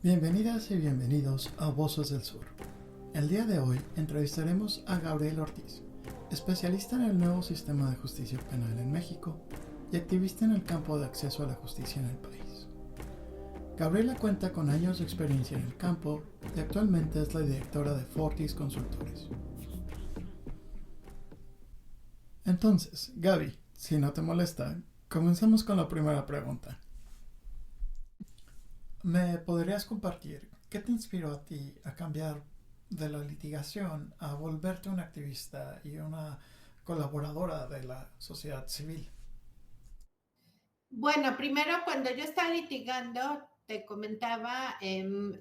Bienvenidas y bienvenidos a Voces del Sur. El día de hoy entrevistaremos a Gabriela Ortiz, especialista en el nuevo sistema de justicia penal en México y activista en el campo de acceso a la justicia en el país. Gabriela cuenta con años de experiencia en el campo y actualmente es la directora de Fortis Consultores. Entonces, Gaby, si no te molesta, comencemos con la primera pregunta. ¿Me podrías compartir qué te inspiró a ti a cambiar de la litigación a volverte una activista y una colaboradora de la sociedad civil? Bueno, primero cuando yo estaba litigando, te comentaba,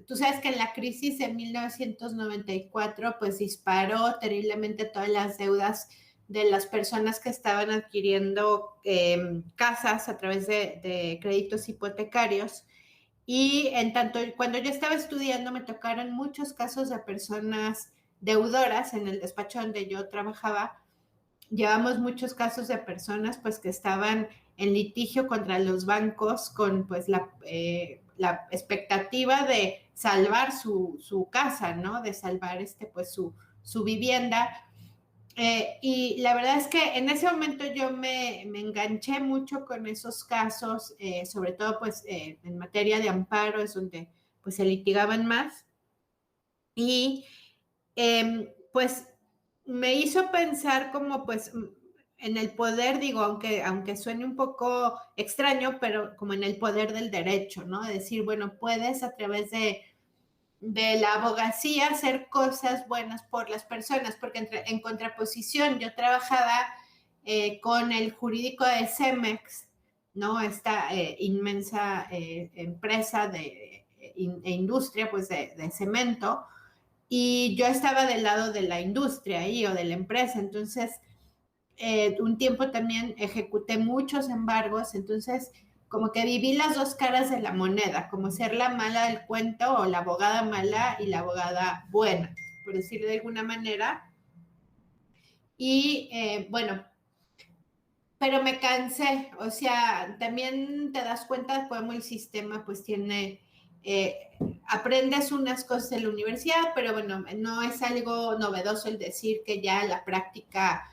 tú sabes que en la crisis de 1994 pues disparó terriblemente todas las deudas de las personas que estaban adquiriendo casas a través de créditos hipotecarios. Y en tanto, cuando yo estaba estudiando, me tocaron muchos casos de personas deudoras en el despacho donde yo trabajaba. Llevamos muchos casos de personas pues que estaban en litigio contra los bancos con pues la expectativa de salvar su casa, ¿no? De salvar pues su vivienda. Y la verdad es que en ese momento yo me enganché mucho con esos casos, sobre todo pues en materia de amparo es donde pues se litigaban más. Y pues me hizo pensar como pues en el poder, digo, aunque suene un poco extraño, pero como en el poder del derecho, ¿no? Decir, bueno, puedes a través de la abogacía hacer cosas buenas por las personas, porque en contraposición yo trabajaba con el jurídico de Cemex, ¿no? Esta inmensa empresa e industria pues de cemento, y yo estaba del lado de la industria ahí o de la empresa, entonces un tiempo también ejecuté muchos embargos, entonces como que viví las dos caras de la moneda, como ser la mala del cuento o la abogada mala y la abogada buena, por decirlo de alguna manera. Y bueno, pero me cansé, o sea, también te das cuenta de cómo el sistema pues tiene, aprendes unas cosas en la universidad, pero bueno, no es algo novedoso el decir que ya la práctica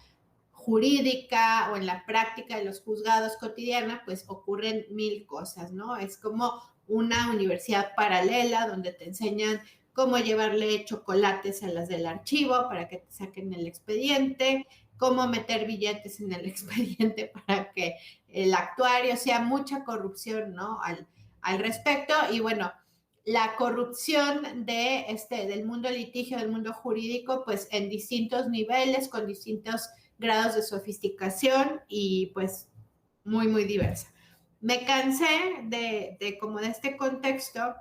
jurídica o en la práctica de los juzgados cotidiana, pues ocurren mil cosas, ¿no? Es como una universidad paralela donde te enseñan cómo llevarle chocolates a las del archivo para que te saquen el expediente, cómo meter billetes en el expediente para que el actuario, sea mucha corrupción, ¿no? Al respecto. Y bueno, la corrupción del mundo litigio, del mundo jurídico, pues en distintos niveles, con distintos grados de sofisticación y pues muy, muy diversa. Me cansé como de este contexto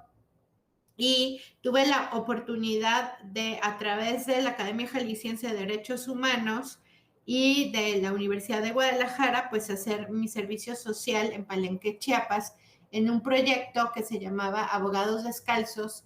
y tuve la oportunidad de, a través de la Academia Jalisciense de Derechos Humanos y de la Universidad de Guadalajara, pues hacer mi servicio social en Palenque, Chiapas, en un proyecto que se llamaba Abogados Descalzos,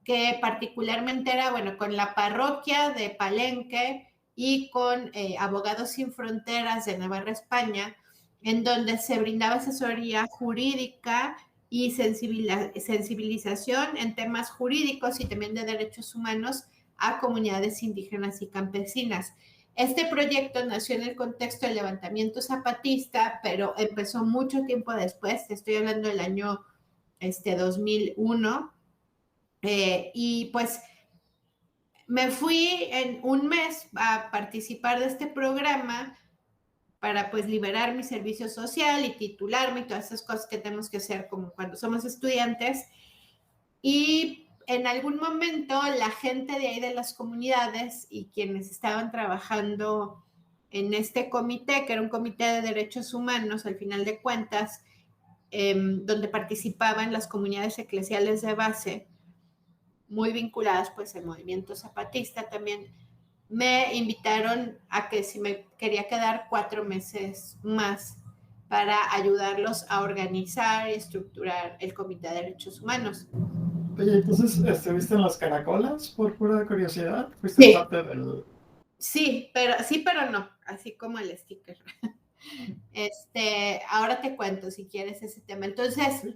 que particularmente era, bueno, con la parroquia de Palenque y con Abogados Sin Fronteras de Navarra, España, en donde se brindaba asesoría jurídica y sensibilización en temas jurídicos y también de derechos humanos a comunidades indígenas y campesinas. Este proyecto nació en el contexto del levantamiento zapatista, pero empezó mucho tiempo después, te estoy hablando del año 2001, y pues me fui en un mes a participar de este programa para pues liberar mi servicio social y titularme y todas esas cosas que tenemos que hacer como cuando somos estudiantes. Y en algún momento la gente de ahí de las comunidades y quienes estaban trabajando en este comité, que era un comité de derechos humanos al final de cuentas, donde participaban las comunidades eclesiales de base, muy vinculadas pues al movimiento zapatista también, me invitaron a que si me quería quedar 4 meses más para ayudarlos a organizar y estructurar el Comité de Derechos Humanos. Oye, entonces, ¿estuviste en las caracolas por pura curiosidad? ¿Fuiste Sí, parte del...? sí, pero no, así como el sticker. Ahora te cuento si quieres ese tema. Entonces, Sí.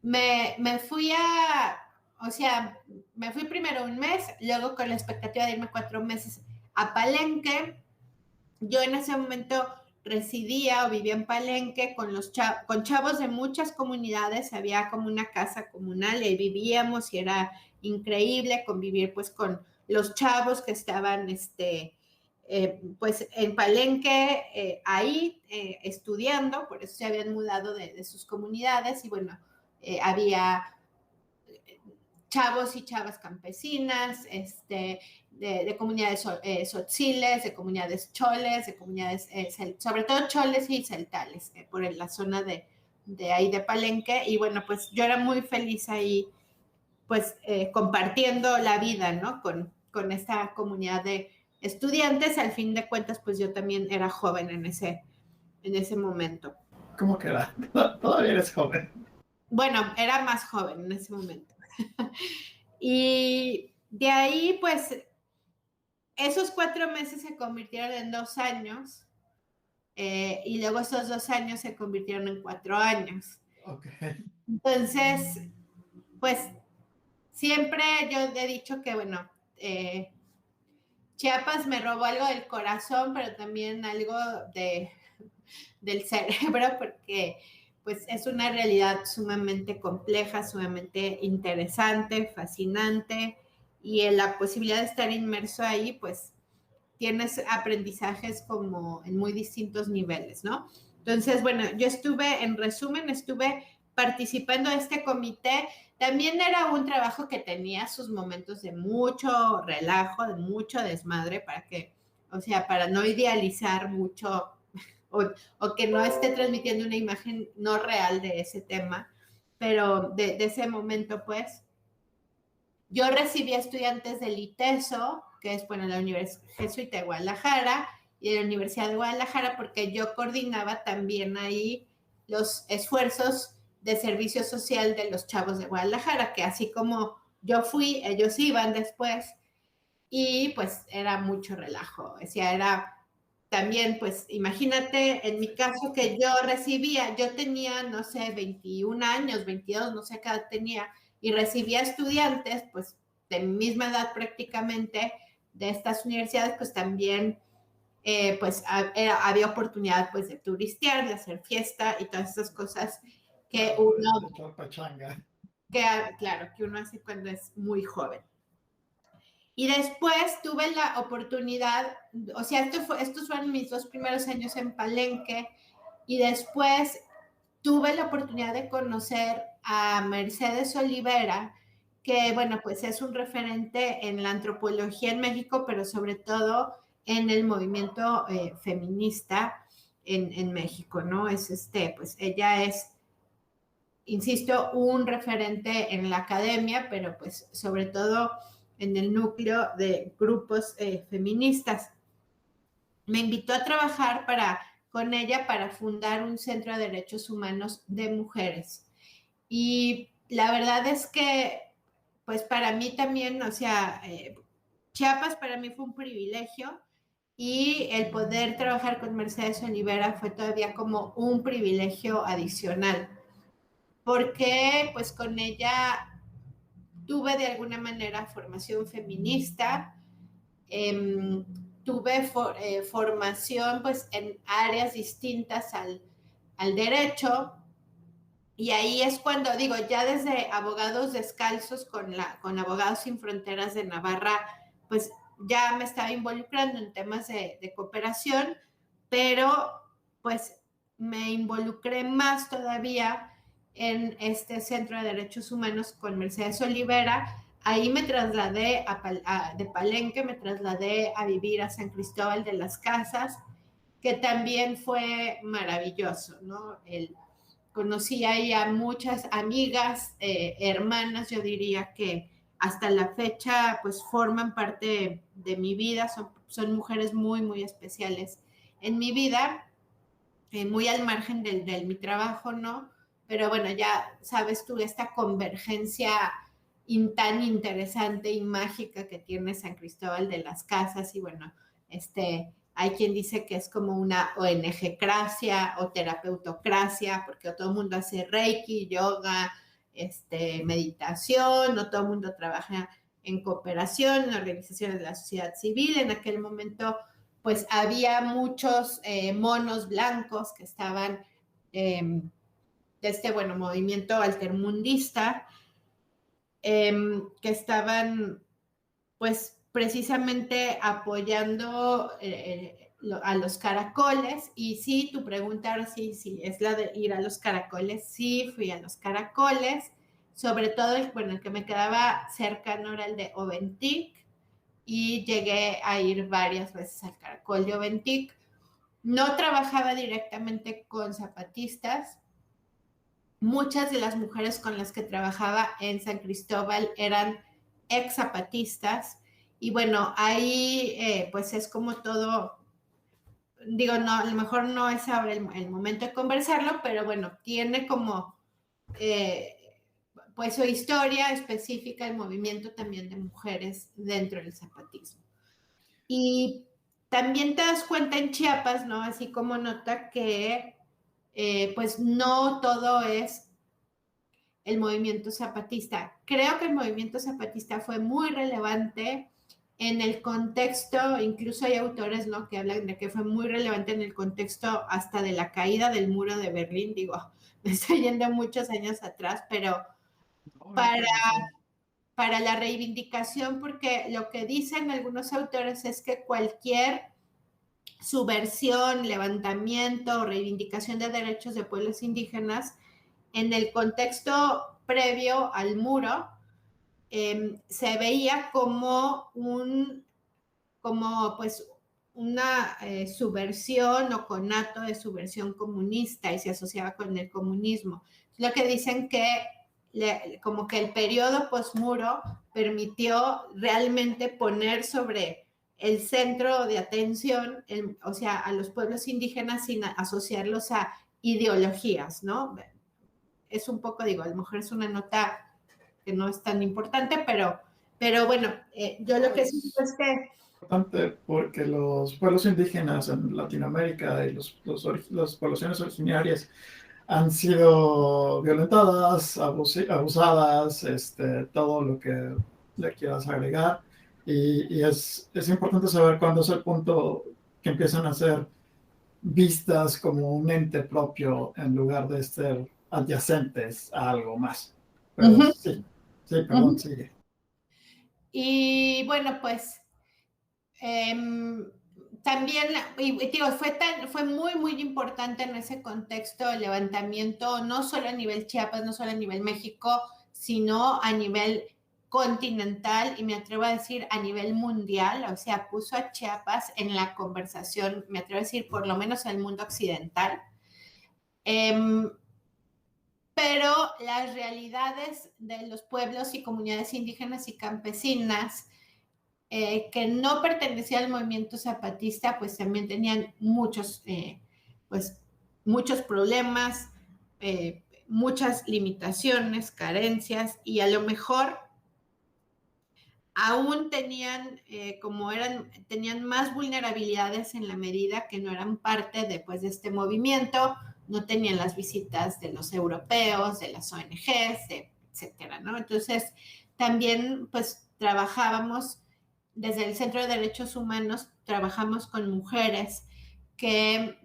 me fui a, o sea, me fui primero un mes, luego con la expectativa de irme 4 meses a Palenque. Yo en ese momento residía o vivía en Palenque con chavos de muchas comunidades, había como una casa comunal y ahí vivíamos y era increíble convivir pues con los chavos que estaban pues en Palenque ahí estudiando, por eso se habían mudado de sus comunidades y bueno, había chavos y chavas campesinas, de comunidades tzotziles, de comunidades choles, de comunidades, sobre todo choles y celtales, por la zona de ahí de Palenque. Y bueno, pues yo era muy feliz ahí, pues compartiendo la vida, ¿no? Con esta comunidad de estudiantes. Al fin de cuentas, pues yo también era joven en ese momento. ¿Cómo que va? Todavía eres joven. Bueno, era más joven en ese momento. Y de ahí, pues, esos 4 meses se convirtieron en 2 años y luego esos 2 años se convirtieron en 4 años. Okay. Entonces, pues, siempre yo he dicho que, bueno, Chiapas me robó algo del corazón, pero también algo del cerebro, porque pues es una realidad sumamente compleja, sumamente interesante, fascinante, y en la posibilidad de estar inmerso ahí, pues tienes aprendizajes como en muy distintos niveles, ¿no? Entonces, bueno, yo en resumen, estuve participando de este comité. También era un trabajo que tenía sus momentos de mucho relajo, de mucho desmadre, para no idealizar mucho o que no esté transmitiendo una imagen no real de ese tema, pero de ese momento, pues, yo recibí estudiantes del ITESO, que es, bueno, la Universidad Jesuita de Guadalajara, y de la Universidad de Guadalajara, porque yo coordinaba también ahí los esfuerzos de servicio social de los chavos de Guadalajara, que así como yo fui, ellos iban después, y pues era mucho relajo, o sea, era también, pues imagínate, en mi caso que yo tenía, no sé, 21 años, 22, no sé qué edad tenía, y recibía estudiantes, pues de mi misma edad prácticamente, de estas universidades, pues también, pues había oportunidad, pues, de turistear, de hacer fiesta y todas esas cosas que claro, que uno hace cuando es muy joven. Y después tuve la oportunidad, o sea, estos fueron mis 2 primeros años en Palenque, y después tuve la oportunidad de conocer a Mercedes Olivera, que, bueno, pues es un referente en la antropología en México, pero sobre todo en el movimiento feminista en México, ¿no? Pues ella es, insisto, un referente en la academia, pero pues sobre todo en el núcleo de grupos feministas. Me invitó a trabajar con ella para fundar un centro de derechos humanos de mujeres. Y la verdad es que, pues para mí también, o sea, Chiapas para mí fue un privilegio, y el poder trabajar con Mercedes Olivera fue todavía como un privilegio adicional, porque pues con ella tuve de alguna manera formación feminista, eh, tuve formación pues en áreas distintas al derecho, y ahí es cuando digo, ya desde Abogados Descalzos con Abogados Sin Fronteras de Navarra, pues ya me estaba involucrando en temas de cooperación, pero pues me involucré más todavía en este Centro de Derechos Humanos con Mercedes Olivera. Ahí me trasladé de Palenque, me trasladé a vivir a San Cristóbal de las Casas, que también fue maravilloso, ¿no? Conocí ahí a muchas amigas, hermanas, yo diría que hasta la fecha pues forman parte de mi vida, son mujeres muy, muy especiales en mi vida, muy al margen de mi trabajo, ¿no? Pero bueno, ya sabes tú, esta convergencia tan interesante y mágica que tiene San Cristóbal de las Casas, y bueno, hay quien dice que es como una ONG-cracia o terapeutocracia, porque todo el mundo hace reiki, yoga, meditación, no todo el mundo trabaja en cooperación, en organizaciones de la sociedad civil. En aquel momento, pues había muchos monos blancos que estaban de este, bueno, movimiento altermundista, que estaban, pues, precisamente apoyando a los caracoles. Y sí, tu pregunta ahora sí, es la de ir a los caracoles. Sí, fui a los caracoles, sobre todo el que me quedaba cercano era el de Oventic, y llegué a ir varias veces al caracol de Oventic. No trabajaba directamente con zapatistas. Muchas de las mujeres con las que trabajaba en San Cristóbal eran ex zapatistas, y bueno, ahí pues es como todo, digo, no, a lo mejor no es ahora el momento de conversarlo, pero bueno, tiene como pues su historia específica, el movimiento también de mujeres dentro del zapatismo. Y también te das cuenta en Chiapas, ¿no? Así como nota que pues no todo es el movimiento zapatista. Creo que el movimiento zapatista fue muy relevante en el contexto, incluso hay autores, ¿no?, que hablan de que fue muy relevante en el contexto hasta de la caída del muro de Berlín. Digo, me estoy yendo muchos años atrás, pero para, para la reivindicación, porque lo que dicen algunos autores es que cualquier subversión, levantamiento o reivindicación de derechos de pueblos indígenas en el contexto previo al muro se veía como pues una subversión o conato de subversión comunista, y se asociaba con el comunismo. Lo que dicen que como que el periodo postmuro permitió realmente poner sobre el centro de atención, o sea, a los pueblos indígenas sin asociarlos a ideologías, ¿no? Es un poco, digo, a lo mejor es una nota que no es tan importante, pero bueno, yo lo que siento es que importante porque los pueblos indígenas en Latinoamérica y las poblaciones originarias han sido violentadas, abusadas, todo lo que le quieras agregar. Y es importante saber cuándo es el punto que empiezan a ser vistas como un ente propio en lugar de ser adyacentes a algo más. Pero sí, perdón, sigue. Y bueno, pues también, y digo, fue muy, muy importante en ese contexto el levantamiento, no solo a nivel Chiapas, no solo a nivel México, sino a nivel continental, y me atrevo a decir a nivel mundial. O sea, puso a Chiapas en la conversación, me atrevo a decir, por lo menos en el mundo occidental. Pero las realidades de los pueblos y comunidades indígenas y campesinas que no pertenecían al movimiento zapatista, pues también tenían pues, muchos problemas, muchas limitaciones, carencias, y a lo mejor aún tenían, tenían más vulnerabilidades en la medida que no eran parte de este movimiento, no tenían las visitas de los europeos, de las ONGs, etcétera, ¿no? Entonces, también, pues, trabajábamos desde el Centro de Derechos Humanos, trabajamos con mujeres que,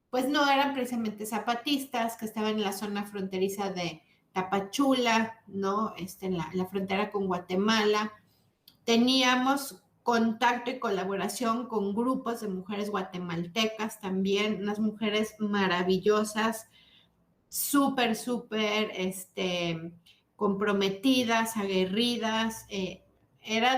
pues, no eran precisamente zapatistas, que estaban en la zona fronteriza de Tapachula, ¿no? En la frontera con Guatemala. Teníamos contacto y colaboración con grupos de mujeres guatemaltecas también, unas mujeres maravillosas, súper, comprometidas, aguerridas.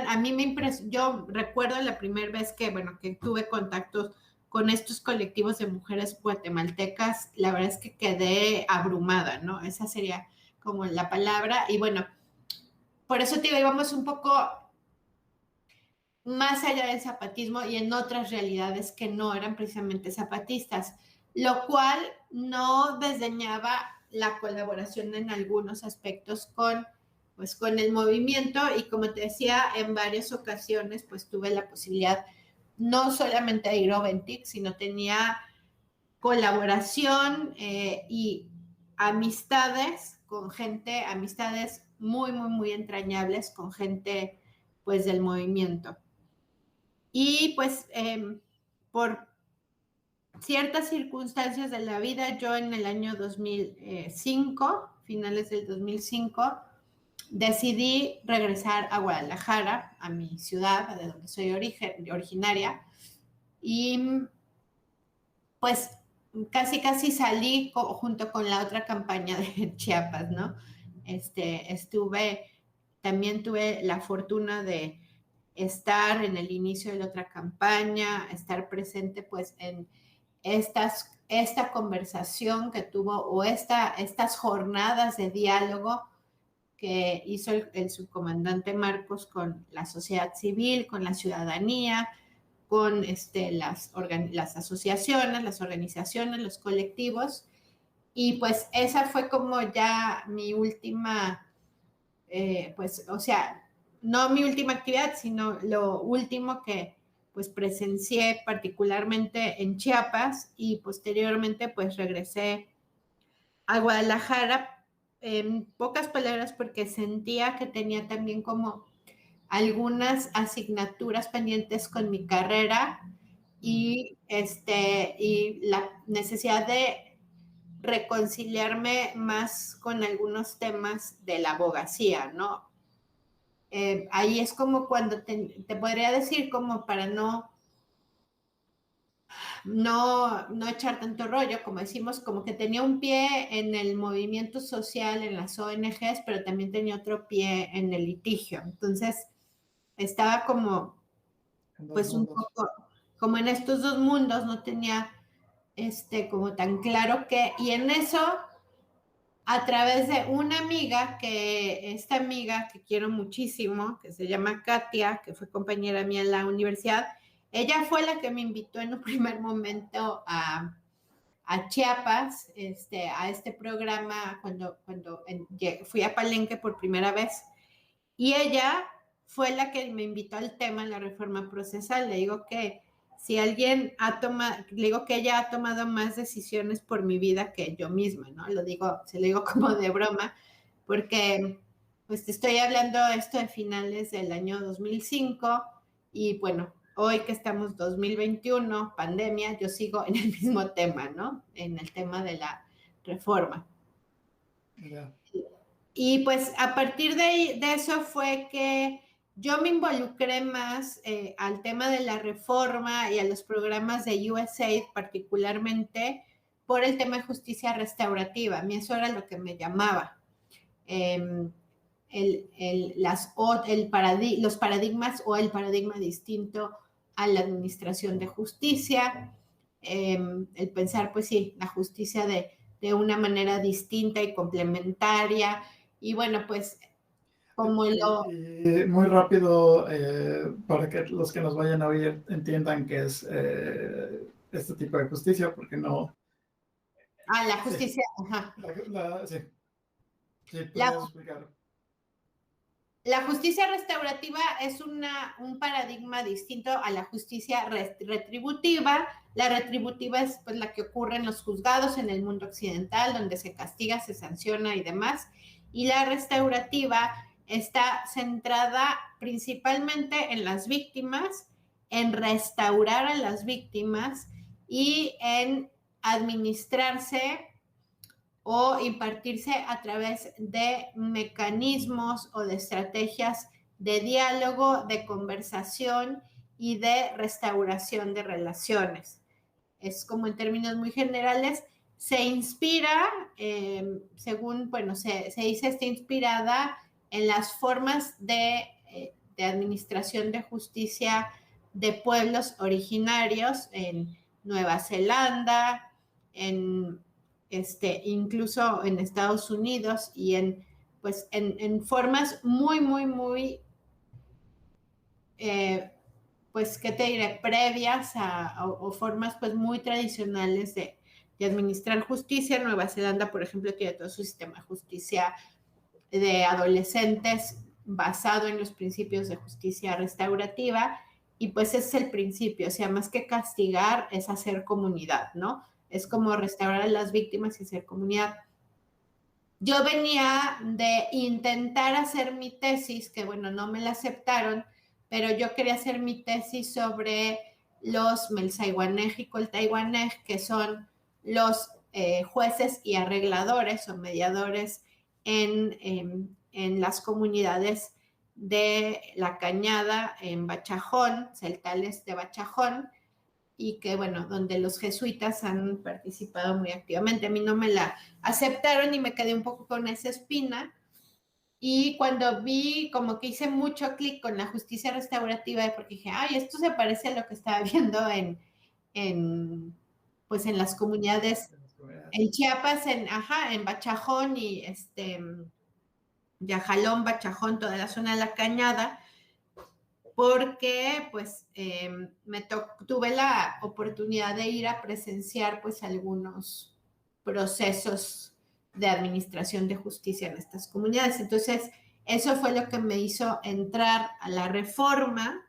A mí me impresionó, yo recuerdo la primera vez que tuve contactos con estos colectivos de mujeres guatemaltecas, la verdad es que quedé abrumada, ¿no? Esa sería como la palabra. Y bueno, por eso te digo, íbamos un poco más allá del zapatismo y en otras realidades que no eran precisamente zapatistas, lo cual no desdeñaba la colaboración en algunos aspectos con el movimiento. Y como te decía, en varias ocasiones pues tuve la posibilidad no solamente de ir a Oventic, sino tenía colaboración y amistades con gente, amistades muy, muy, muy entrañables con gente pues del movimiento. Y pues por ciertas circunstancias de la vida, yo en el año 2005, finales del 2005, decidí regresar a Guadalajara, a mi ciudad, de donde soy originaria, y pues casi salí junto con la otra campaña de Chiapas, ¿no? También tuve la fortuna de estar en el inicio de la otra campaña, estar presente pues en esta conversación que tuvo o estas jornadas de diálogo que hizo el subcomandante Marcos con la sociedad civil, con la ciudadanía, con las asociaciones, las organizaciones, los colectivos. Y pues esa fue como ya mi última, pues, o sea, no mi última actividad, sino lo último que pues presencié particularmente en Chiapas, y posteriormente pues regresé a Guadalajara, en pocas palabras, porque sentía que tenía también como algunas asignaturas pendientes con mi carrera, y la necesidad de reconciliarme más con algunos temas de la abogacía, ¿no? Ahí es como cuando te podría decir, como para no echar tanto rollo, como decimos, como que tenía un pie en el movimiento social, en las ONGs, pero también tenía otro pie en el litigio. Entonces, estaba como, pues un poco, como en estos dos mundos, no tenía como tan claro que, y en eso, a través de una amiga, esta amiga que quiero muchísimo, que se llama Katia, que fue compañera mía en la universidad, ella fue la que me invitó en un primer momento a Chiapas, a este programa cuando fui a Palenque por primera vez. Y ella fue la que me invitó al tema de la reforma procesal. Le digo que si alguien le digo que ella ha tomado más decisiones por mi vida que yo misma, ¿no? Se lo digo como de broma, porque pues te estoy hablando esto de finales del año 2005, y bueno, hoy que estamos 2021, pandemia, yo sigo en el mismo tema, ¿no? En el tema de la reforma. Yeah. Y pues a partir de eso fue que yo me involucré más al tema de la reforma y a los programas de USAID particularmente por el tema de justicia restaurativa. A mí eso era lo que me llamaba. Los paradigmas o el paradigma distinto a la administración de justicia, el pensar, pues sí, la justicia de una manera distinta y complementaria. Y bueno, pues como muy rápido, para que los que nos vayan a oír entiendan qué es este tipo de justicia, porque no... la justicia, sí. Ajá. Sí, puedes explicar. La justicia restaurativa es un paradigma distinto a la justicia retributiva. La retributiva es pues la que ocurre en los juzgados en el mundo occidental, donde se castiga, se sanciona y demás. Y la restaurativa está centrada principalmente en las víctimas, en restaurar a las víctimas y en administrarse o impartirse a través de mecanismos o de estrategias de diálogo, de conversación y de restauración de relaciones. Es como en términos muy generales, se inspira, según, bueno, se dice, está inspirada en las formas de administración de justicia de pueblos originarios en Nueva Zelanda, incluso en Estados Unidos, y en formas muy, muy, muy, pues, ¿qué te diré? Previas o formas pues muy tradicionales de administrar justicia. Nueva Zelanda, por ejemplo, tiene todo su sistema de justicia de adolescentes basado en los principios de justicia restaurativa, y pues ese es el principio, o sea, más que castigar es hacer comunidad, ¿no? Es como restaurar a las víctimas y hacer comunidad. yo venía de intentar hacer mi tesis, que bueno, no me la aceptaron, pero yo quería hacer mi tesis sobre los Melzaiwanej y Coltaiwanej, que son los jueces y arregladores o mediadores en las comunidades de La Cañada, en Bachajón, celtales de Bachajón, y que, bueno, donde los jesuitas han participado muy activamente. A mí no me la aceptaron y me quedé un poco con esa espina. Y cuando vi, como que hice mucho clic con la justicia restaurativa, porque dije, ay, esto se parece a lo que estaba viendo pues en las comunidades, en Chiapas, en Bachajón y Yajalón, Bachajón, toda la zona de la Cañada, porque pues tuve la oportunidad de ir a presenciar pues algunos procesos de administración de justicia en estas comunidades. Entonces, eso fue lo que me hizo entrar a la reforma.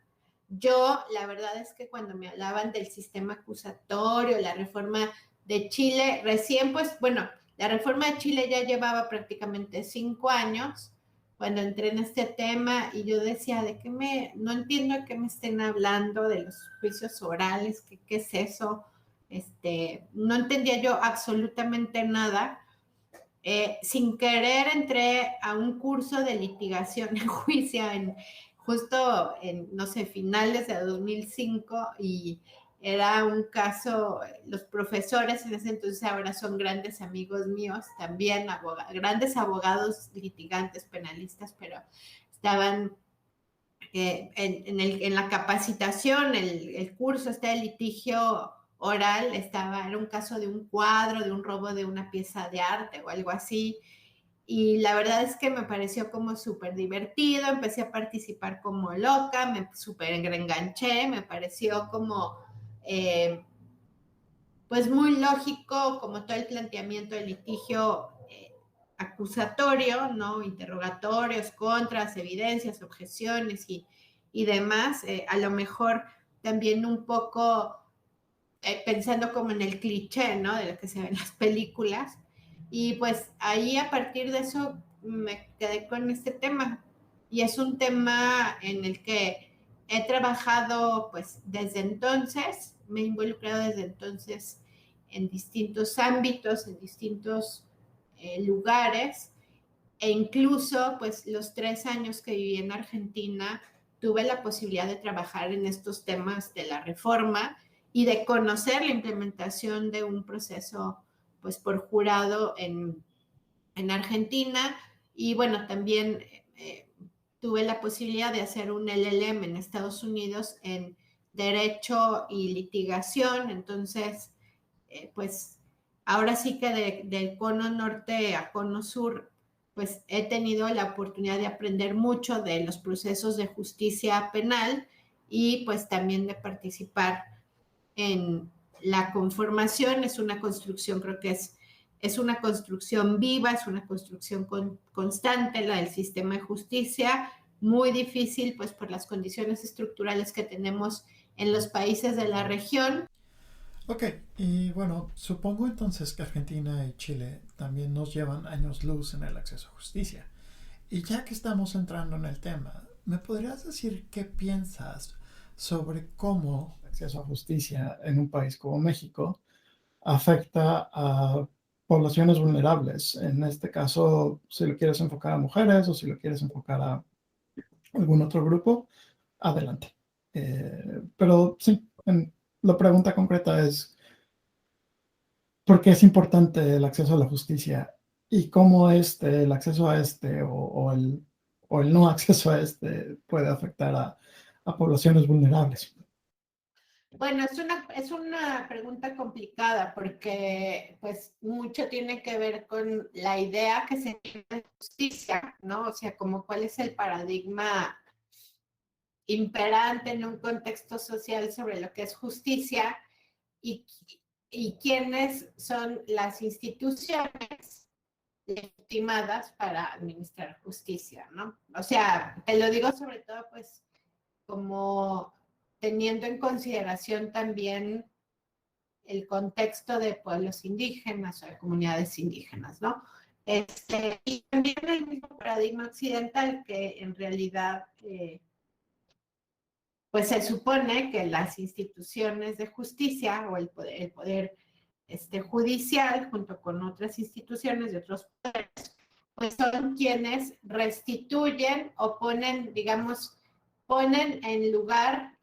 Yo, la verdad es que cuando me hablaban del sistema acusatorio, la reforma de Chile, recién pues, bueno, la reforma de Chile ya llevaba prácticamente 5 años cuando entré en este tema y yo decía, no entiendo de qué me estén hablando, de los juicios orales, qué es eso, no entendía yo absolutamente nada. Sin querer entré a un curso de litigación en juicio justo en, no sé, finales de 2005 y era un caso, los profesores en ese entonces ahora son grandes amigos míos, también grandes abogados litigantes, penalistas, pero estaban en la capacitación, el curso de litigio oral, era un caso de un cuadro, de un robo de una pieza de arte o algo así, y la verdad es que me pareció como súper divertido, empecé a participar como loca, me súper enganché, me pareció como, pues muy lógico, como todo el planteamiento del litigio acusatorio, ¿no? Interrogatorios, contras, evidencias, objeciones y demás, a lo mejor también un poco pensando como en el cliché, ¿no? De lo que se ve en las películas. Y pues ahí a partir de eso me quedé con este tema. Y es un tema en el que he trabajado pues desde entonces, me he involucrado desde entonces en distintos ámbitos, en distintos lugares, e incluso pues los 3 años que viví en Argentina tuve la posibilidad de trabajar en estos temas de la reforma y de conocer la implementación de un proceso pues por jurado en Argentina y bueno, también tuve la posibilidad de hacer un LLM en Estados Unidos en Derecho y Litigación, entonces pues ahora sí que del cono norte a cono sur, pues he tenido la oportunidad de aprender mucho de los procesos de justicia penal y pues también de participar en la conformación. Es una construcción, creo que es una construcción viva, es una construcción constante, la del sistema de justicia, muy difícil pues por las condiciones estructurales que tenemos en los países de la región. Ok, y bueno, supongo entonces que Argentina y Chile también nos llevan años luz en el acceso a justicia. Y ya que estamos entrando en el tema, ¿me podrías decir qué piensas sobre cómo el acceso a justicia en un país como México afecta a poblaciones vulnerables? En este caso, si lo quieres enfocar a mujeres o si lo quieres enfocar a algún otro grupo, adelante. Pero sí, la pregunta concreta es, ¿por qué es importante el acceso a la justicia y cómo el acceso a o el no acceso a puede afectar a poblaciones vulnerables? Bueno, es una pregunta complicada porque pues mucho tiene que ver con la idea que se tiene de justicia, ¿no? O sea, como cuál es el paradigma imperante en un contexto social sobre lo que es justicia y, y quiénes son las instituciones legitimadas para administrar justicia, ¿no? O sea, te lo digo sobre todo pues como teniendo en consideración también el contexto de pueblos indígenas o de comunidades indígenas, ¿no? Y también el mismo paradigma occidental que en realidad, pues se supone que las instituciones de justicia o el poder judicial, junto con otras instituciones de otros poderes, pues son quienes restituyen o ponen, digamos, ponen en lugar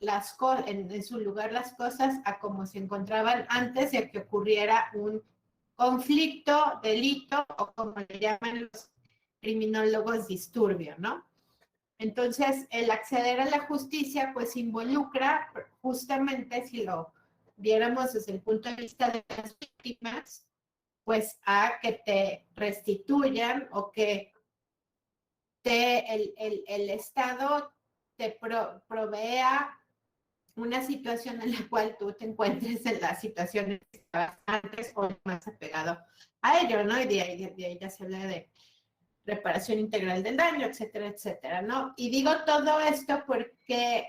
en su lugar las cosas a como se encontraban antes de que ocurriera un conflicto, delito o como le llaman los criminólogos, disturbio, ¿no? Entonces, el acceder a la justicia, pues involucra justamente, si lo viéramos desde el punto de vista de las víctimas, pues a que te restituyan o que el Estado te provea una situación en la cual tú te encuentres en la situación que estabas antes o más apegado a ello, ¿no? Y de ahí ya se habla de reparación integral del daño, etcétera, etcétera, ¿no? Y digo todo esto porque,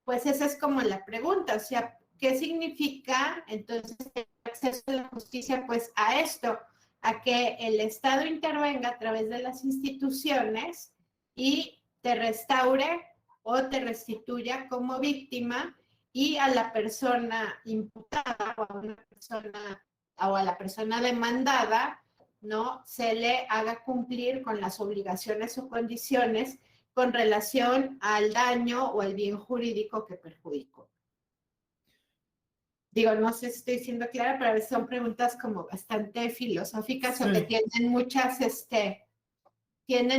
pues esa es como la pregunta, o sea, ¿qué significa entonces el acceso a la justicia? Pues a esto, a que el Estado intervenga a través de las instituciones y te restaure o te restituya como víctima y a la persona imputada o a una persona o a la persona demandada, ¿no? Se le haga cumplir con las obligaciones o condiciones con relación al daño o al bien jurídico que perjudicó. Digo, no sé si estoy siendo clara, pero a veces son preguntas como bastante filosóficas, sí, o que tienen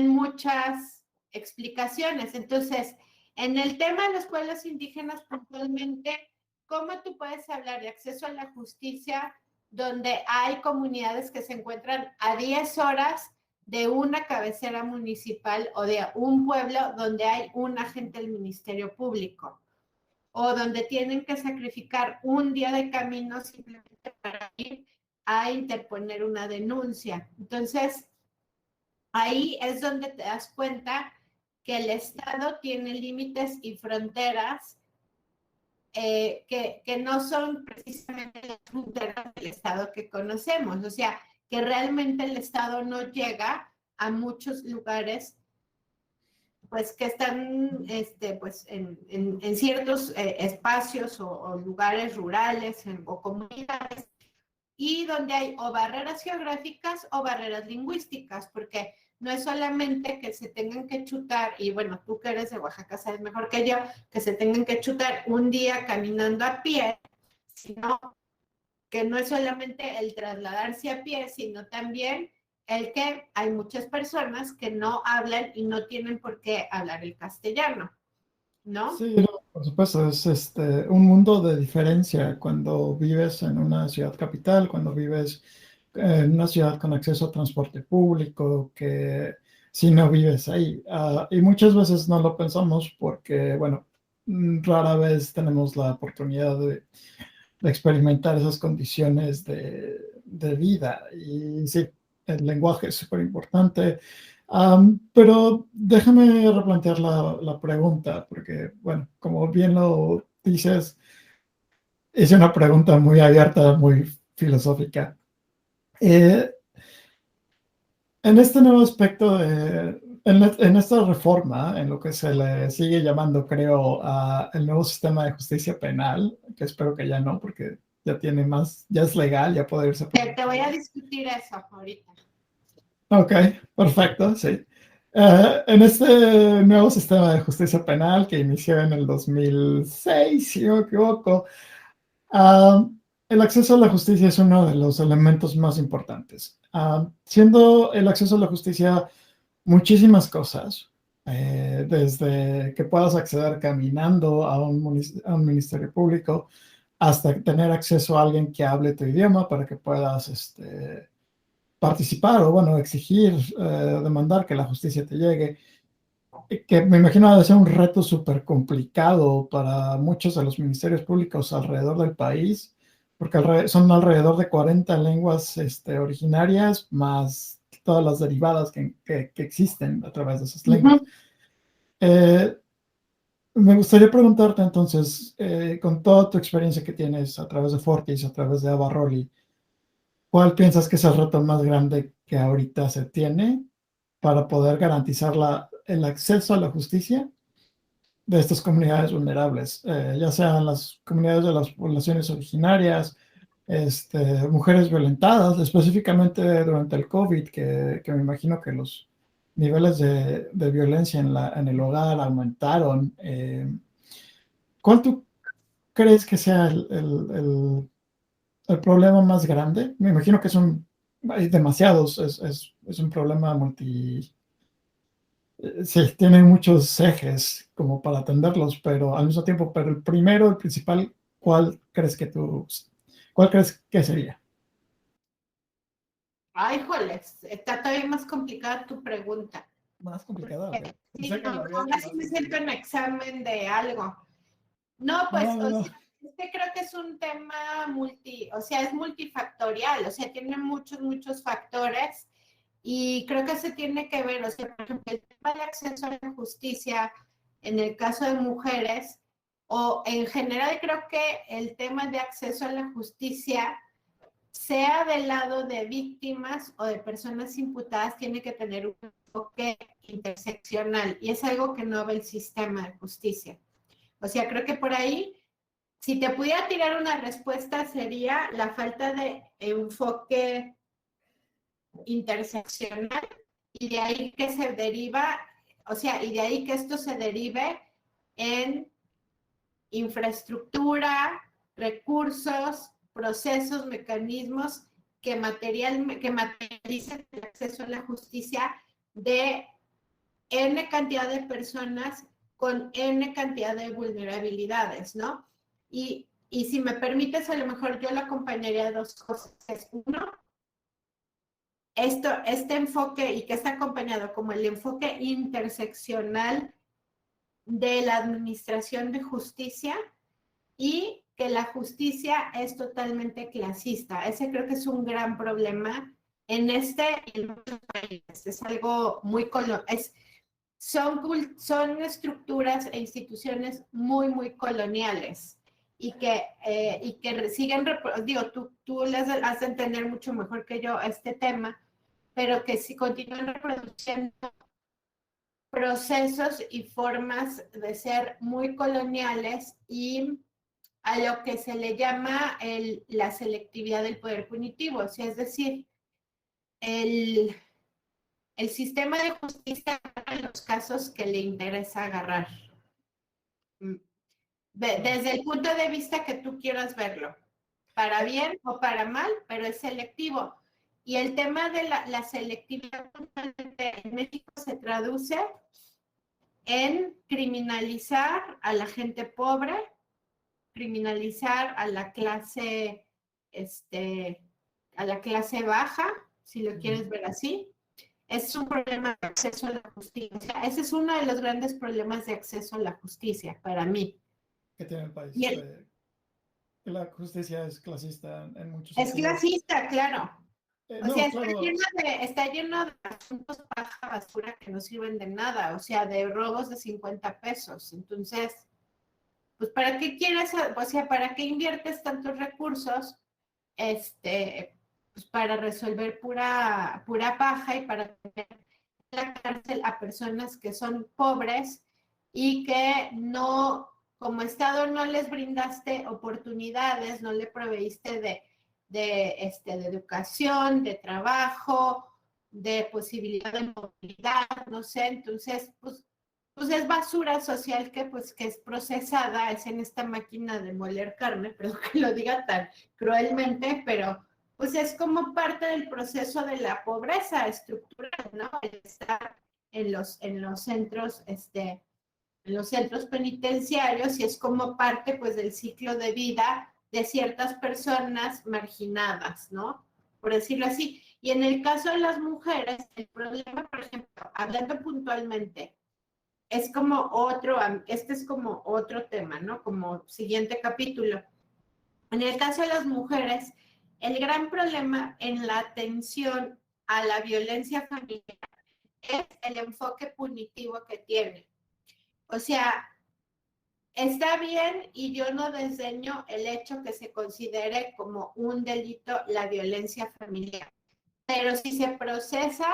muchas explicaciones. Entonces, en el tema de los pueblos indígenas puntualmente, ¿cómo tú puedes hablar de acceso a la justicia donde hay comunidades que se encuentran a 10 horas de una cabecera municipal o de un pueblo donde hay un agente del Ministerio Público? O donde tienen que sacrificar un día de camino simplemente para ir a interponer una denuncia. Entonces, ahí es donde te das cuenta que el Estado tiene límites y fronteras que no son precisamente las fronteras del Estado que conocemos. O sea, que realmente el Estado no llega a muchos lugares pues que están pues en ciertos espacios o lugares rurales o comunidades y donde hay o barreras geográficas o barreras lingüísticas, porque no es solamente que se tengan que chutar, y bueno, tú que eres de Oaxaca sabes mejor que yo, que se tengan que chutar un día caminando a pie, sino que no es solamente el trasladarse a pie, sino también el que hay muchas personas que no hablan y no tienen por qué hablar el castellano, ¿no? Sí, no, por supuesto, es un mundo de diferencia cuando vives en una ciudad capital, cuando vives en una ciudad con acceso a transporte público, que si no vives ahí. Y muchas veces no lo pensamos porque, bueno, rara vez tenemos la oportunidad de experimentar esas condiciones de vida. Y sí, el lenguaje es súper importante. Pero déjame replantear la pregunta, porque, bueno, como bien lo dices, es una pregunta muy abierta, muy filosófica. En este nuevo aspecto, en esta reforma, en lo que se le sigue llamando, creo, el nuevo sistema de justicia penal, que espero que ya no, porque ya tiene más, ya es legal, ya puede irse. Te voy a discutir eso ahorita. Ok, perfecto, sí. En este nuevo sistema de justicia penal que inició en el 2006, si no me equivoco, el acceso a la justicia es uno de los elementos más importantes. Siendo el acceso a la justicia muchísimas cosas, desde que puedas acceder caminando a a un ministerio público hasta tener acceso a alguien que hable tu idioma para que puedas participar o, bueno, exigir, demandar que la justicia te llegue, que me imagino debe ser un reto súper complicado para muchos de los ministerios públicos alrededor del país, porque son alrededor de 40 lenguas originarias, más todas las derivadas que existen a través de esas lenguas. Uh-huh. Me gustaría preguntarte entonces, con toda tu experiencia que tienes a través de Fortis, a través de Abarroli, ¿cuál piensas que es el reto más grande que ahorita se tiene para poder garantizar el acceso a la justicia de estas comunidades vulnerables, ya sean las comunidades de las poblaciones originarias, mujeres violentadas, específicamente durante el COVID, que me imagino que los niveles de violencia en el hogar aumentaron? ¿Cuál tú crees que sea el problema más grande? Me imagino que hay demasiados, es un problema sí, tiene muchos ejes como para atenderlos, pero al mismo tiempo, pero el primero, el principal, cuál crees que sería? Ay, joles, está todavía más complicada tu pregunta. Más complicado, ok. Sí, Pensé que no, lo me había hecho pongas si más me siento sencillo. en examen de algo. No, pues, No, no, o no. sea, creo que es un tema o sea, es multifactorial, o sea, tiene muchos, muchos factores y creo que se tiene que ver, o sea, por ejemplo, el tema de acceso a la justicia en el caso de mujeres, o en general creo que el tema de acceso a la justicia, sea del lado de víctimas o de personas imputadas, tiene que tener un enfoque interseccional y es algo que no ve el sistema de justicia. O sea, creo que por ahí, si te pudiera tirar una respuesta, sería la falta de enfoque interseccional y de ahí que se deriva, o sea, y de ahí que esto se derive en infraestructura, recursos, procesos, mecanismos que materialicen el acceso a la justicia de N cantidad de personas con N cantidad de vulnerabilidades, ¿no? Y si me permites, a lo mejor yo lo acompañaría de dos cosas. Uno, este enfoque y que está acompañado como el enfoque interseccional de la administración de justicia y que la justicia es totalmente clasista. Ese creo que es un gran problema en y en muchos países. Es algo muy son estructuras e instituciones muy, muy coloniales y que siguen, digo, tú les has de entender mucho mejor que yo este tema, pero que si continúan reproduciendo procesos y formas de ser muy coloniales y a lo que se le llama la selectividad del poder punitivo, o sea, es decir, el, el sistema de justicia en los casos que le interesa agarrar. Desde el punto de vista que tú quieras verlo, para bien o para mal, pero es selectivo. Y el tema de la selectividad en México se traduce en criminalizar a la gente pobre, criminalizar a la clase baja, si lo quieres ver así. Es un problema de acceso a la justicia. Ese es uno de los grandes problemas de acceso a la justicia para mí. Que tiene el país. Y Que la justicia es clasista en muchos es sentidos. clasista, claro. O sea, No, claro. está lleno de asuntos baja basura que no sirven de nada, o sea, de robos de 50 pesos. Entonces, pues, ¿para qué quieres, o sea, para qué inviertes tantos recursos, pues, para resolver pura paja y para tener en la cárcel a personas que son pobres y que no, como Estado no les brindaste oportunidades, no le proveíste de educación, de trabajo, de posibilidad de movilidad, no sé, entonces, pues es basura social que es procesada, es en esta máquina de moler carne, perdón que lo diga tan cruelmente, pero pues es como parte del proceso de la pobreza estructural, ¿no? El estar en los centros, en los centros penitenciarios y es como parte pues del ciclo de vida de ciertas personas marginadas, ¿no? Por decirlo así. Y en el caso de las mujeres, el problema, por ejemplo, hablando puntualmente, este es como otro tema, ¿no? Como siguiente capítulo. En el caso de las mujeres, el gran problema en la atención a la violencia familiar es el enfoque punitivo que tiene. O sea, está bien y yo no desdeño el hecho que se considere como un delito la violencia familiar, pero si se procesa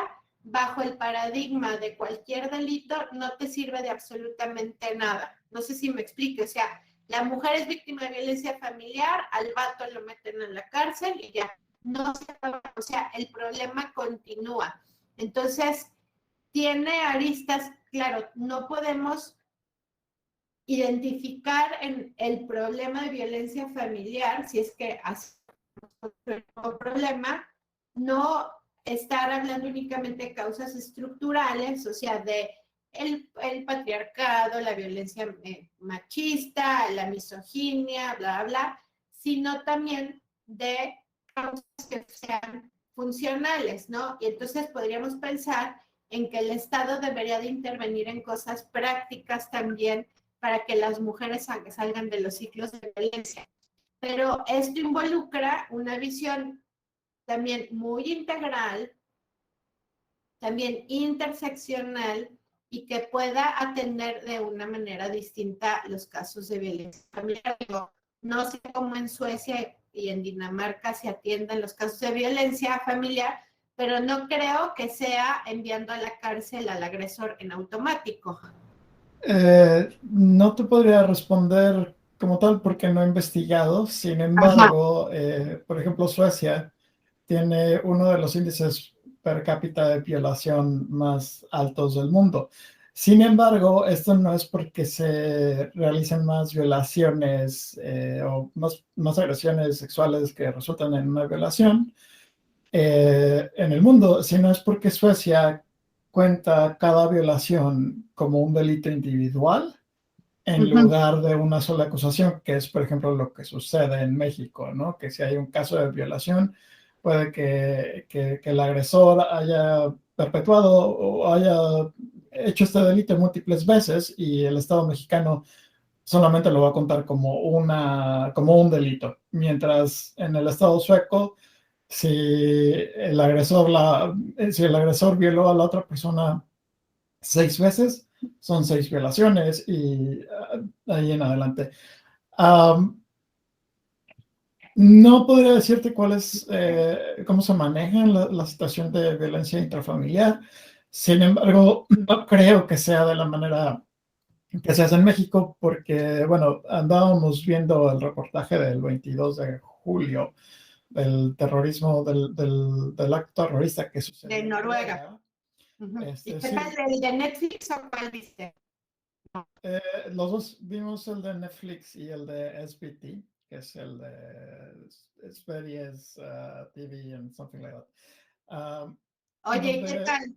bajo el paradigma de cualquier delito, no te sirve de absolutamente nada. No sé si me explique, o sea, la mujer es víctima de violencia familiar, al vato lo meten en la cárcel y ya, no se acaba, o sea, el problema continúa. Entonces, tiene aristas, claro, no podemos identificar en el problema de violencia familiar, si es que un problema, no estar hablando únicamente de causas estructurales, o sea, de el patriarcado, la violencia machista, la misoginia, bla, bla, bla, sino también de causas que sean funcionales, ¿no? Y entonces podríamos pensar en que el Estado debería de intervenir en cosas prácticas también para que las mujeres salgan de los ciclos de violencia. Pero esto involucra una visión también muy integral, también interseccional y que pueda atender de una manera distinta los casos de violencia familiar. No sé cómo en Suecia y en Dinamarca se atienden los casos de violencia familiar, pero no creo que sea enviando a la cárcel al agresor en automático. No te podría responder como tal porque no he investigado. Sin embargo, por ejemplo, Suecia tiene uno de los índices per cápita de violación más altos del mundo. Sin embargo, esto no es porque se realicen más violaciones o más agresiones sexuales que resultan en una violación en el mundo, sino es porque Suecia cuenta cada violación como un delito individual en lugar de una sola acusación, que es, por ejemplo, lo que sucede en México, ¿no? Que si hay un caso de violación, puede que el agresor haya perpetuado o haya hecho este delito múltiples veces y el Estado mexicano solamente lo va a contar como un delito, mientras en el Estado sueco, si si el agresor violó a la otra persona 6 veces, son 6 violaciones y ahí en adelante. No podría decirte cómo se maneja la situación de violencia intrafamiliar. Sin embargo, no creo que sea de la manera que se hace en México, porque, bueno, andábamos viendo el reportaje del 22 de julio del terrorismo, del acto terrorista que sucedió de Noruega. ¿Y qué tal el de Netflix o cuál viste? Los dos vimos el de Netflix y el de SBT, que es el de Sveriges TV and something like that. Oye, ¿qué tal?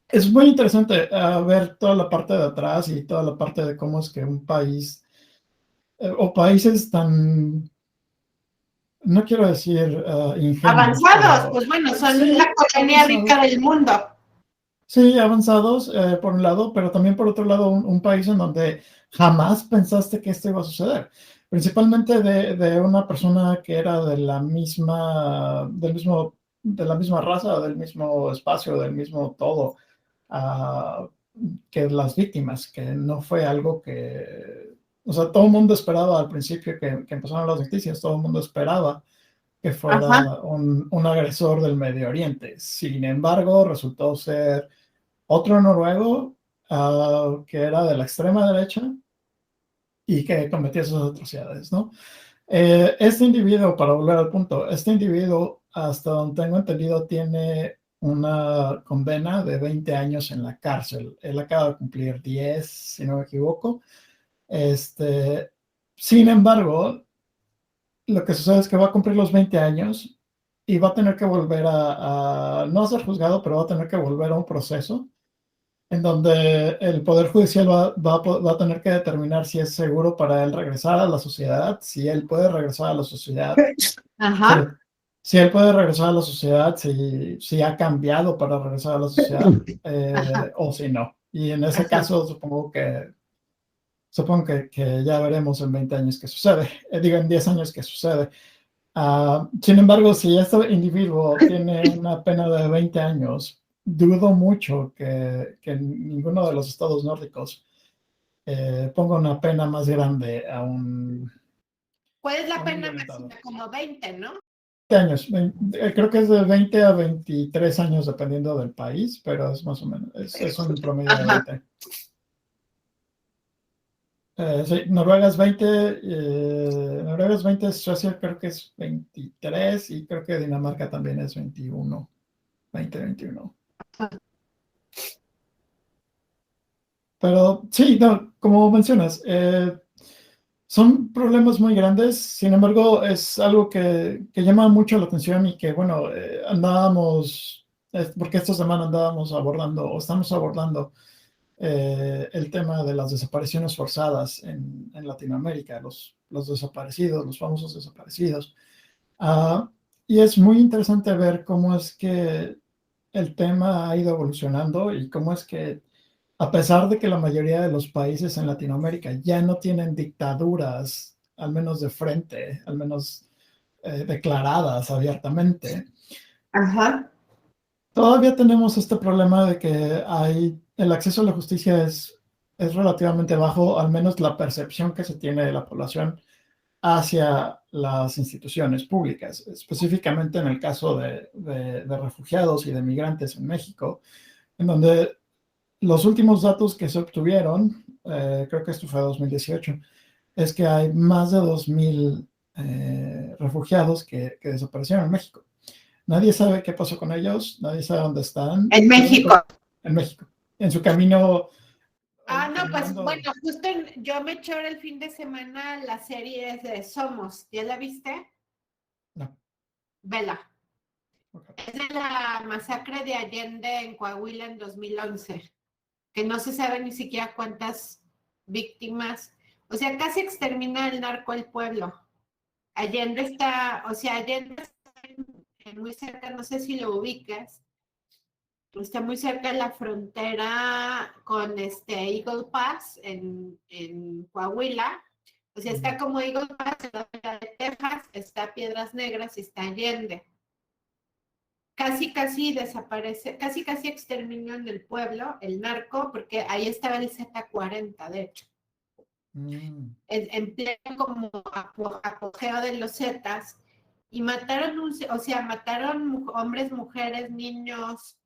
Es muy interesante ver toda la parte de atrás y toda la parte de cómo es que un país o países tan, no quiero decir ingenuos, Avanzados, pero pues bueno, son sí, la colonia rica del mundo. Sí, avanzados por un lado, pero también por otro lado un país en donde jamás pensaste que esto iba a suceder. Principalmente de una persona que era de la misma raza, del mismo espacio, del mismo todo, uh, que las víctimas, que no fue algo o sea, todo el mundo esperaba al principio que empezaron las noticias, todo el mundo esperaba que Ajá. fuera un agresor del Medio Oriente. Sin embargo, resultó ser otro noruego que era de la extrema derecha y que cometía esas atrocidades, ¿no? Este individuo, para volver al punto, este individuo, hasta donde tengo entendido, tiene una condena de 20 años en la cárcel. Él acaba de cumplir 10, si no me equivoco. Sin embargo, lo que sucede es que va a cumplir los 20 años y va a tener que volver no a ser juzgado, pero va a tener que volver a un proceso en donde el Poder Judicial va a tener que determinar si es seguro para él regresar a la sociedad, si él puede regresar a la sociedad. Ajá. Si él puede regresar a la sociedad, si ha cambiado para regresar a la sociedad o si no. Y en ese caso supongo que ya veremos en 20 años qué sucede, digo en 10 años qué sucede. Sin embargo, si este individuo tiene una pena de 20 años, dudo mucho que ninguno de los estados nórdicos ponga una pena más grande a un... ¿Cuál es la pena máxima? Como 20, ¿no? Años. Creo que es de 20 a 23 años dependiendo del país, pero es más o menos, es un promedio de 20. Sí, Noruega es 20, Suecia creo que es 23 y creo que Dinamarca también es 21, 20-21. Pero sí, no, como mencionas, son problemas muy grandes, sin embargo, es algo que llama mucho la atención y que, bueno, andábamos, porque esta semana andábamos abordando, o estamos abordando el tema de las desapariciones forzadas en Latinoamérica, los desaparecidos, los famosos desaparecidos. Y es muy interesante ver cómo es que el tema ha ido evolucionando y cómo es que a pesar de que la mayoría de los países en Latinoamérica ya no tienen dictaduras, al menos de frente, al menos declaradas abiertamente, Ajá. todavía tenemos este problema de que el acceso a la justicia es relativamente bajo, al menos la percepción que se tiene de la población hacia las instituciones públicas, específicamente en el caso de refugiados y de migrantes en México, en donde los últimos datos que se obtuvieron, creo que esto fue 2018, es que hay más de 2,000 refugiados que desaparecieron en México. Nadie sabe qué pasó con ellos, nadie sabe dónde están. En México. En México. En su camino. No, pues bueno, justo yo me eché ahora el fin de semana la serie de Somos. ¿Ya la viste? No. Vela. Okay. Es de la masacre de Allende en Coahuila en 2011, que no se sabe ni siquiera cuántas víctimas, o sea, casi extermina el narco el pueblo. Allende está muy cerca, no sé si lo ubicas, está muy cerca de la frontera con Eagle Pass en Coahuila. O sea, está como Eagle Pass en la ciudad de Texas, está Piedras Negras y está Allende. Casi desaparece, casi exterminó en el pueblo el narco, porque ahí estaba el Z40, de hecho. En pleno como apogeo de los Zetas, y mataron hombres, mujeres, niños,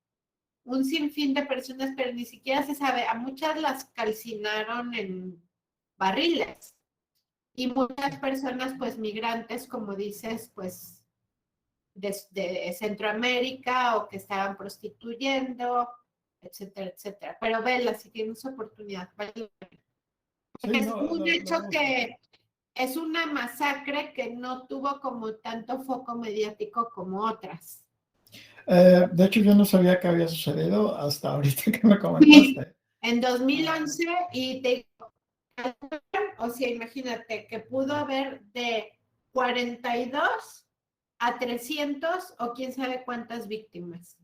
un sinfín de personas, pero ni siquiera se sabe. A muchas las calcinaron en barriles, y muchas personas, pues migrantes, como dices, pues de Centroamérica, o que estaban prostituyendo, etcétera, etcétera. Pero vela, si tienes oportunidad, vale. Sí, Es un hecho que es una masacre que no tuvo como tanto foco mediático como otras. De hecho, yo no sabía que había sucedido hasta ahorita que me comentaste. Sí, en 2011, y o sea, imagínate que pudo haber de 42 a 300 o quién sabe cuántas víctimas.